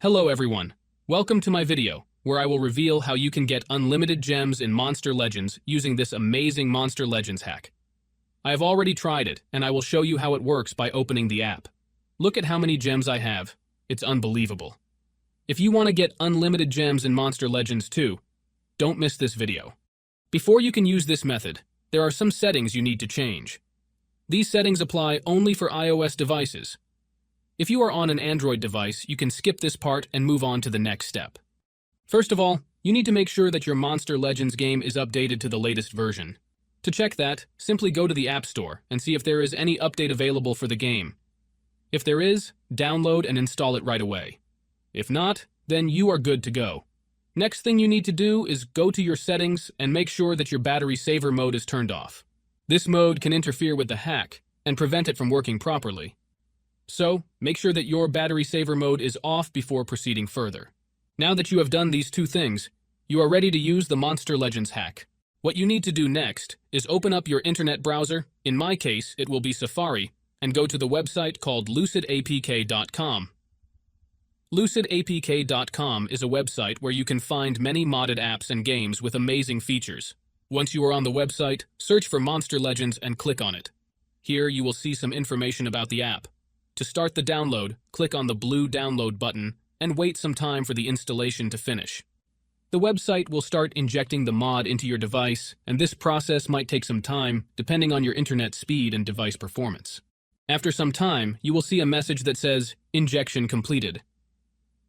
Hello everyone, welcome to my video, where I will reveal how you can get unlimited gems in Monster Legends using this amazing Monster Legends hack. I have already tried it, and I will show you how it works by opening the app. Look at how many gems I have, it's unbelievable. If you want to get unlimited gems in Monster Legends too, don't miss this video. Before you can use this method, there are some settings you need to change. These settings apply only for iOS devices. If you are on an Android device, you can skip this part and move on to the next step. First of all, you need to make sure that your Monster Legends game is updated to the latest version. To check that, simply go to the App Store and see if there is any update available for the game. If there is, download and install it right away. If not, then you are good to go. Next thing you need to do is go to your settings and make sure that your battery saver mode is turned off. This mode can interfere with the hack and prevent it from working properly. So, make sure that your battery saver mode is off before proceeding further. Now that you have done these two things, you are ready to use the Monster Legends hack. What you need to do next is open up your internet browser, in my case it will be Safari, and go to the website called lucidapk.com. Lucidapk.com is a website where you can find many modded apps and games with amazing features. Once you are on the website, search for Monster Legends and click on it. Here you will see some information about the app. To start the download, click on the blue download button and wait some time for the installation to finish. The website will start injecting the mod into your device, and this process might take some time depending on your internet speed and device performance. After some time, you will see a message that says, "Injection completed."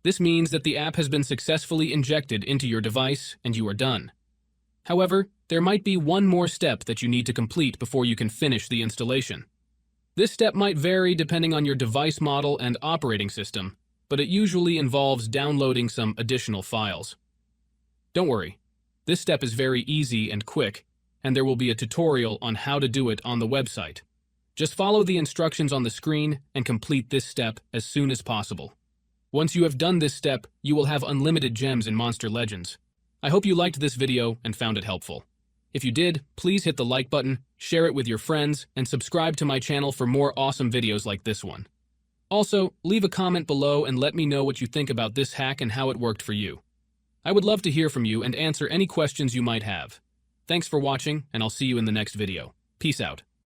This means that the app has been successfully injected into your device and you are done. However, there might be one more step that you need to complete before you can finish the installation. This step might vary depending on your device model and operating system, but it usually involves downloading some additional files. Don't worry, this step is very easy and quick, and there will be a tutorial on how to do it on the website. Just follow the instructions on the screen and complete this step as soon as possible. Once you have done this step, you will have unlimited gems in Monster Legends. I hope you liked this video and found it helpful. If you did, please hit the like button, share it with your friends, and subscribe to my channel for more awesome videos like this one. Also, leave a comment below and let me know what you think about this hack and how it worked for you. I would love to hear from you and answer any questions you might have. Thanks for watching, and I'll see you in the next video. Peace out.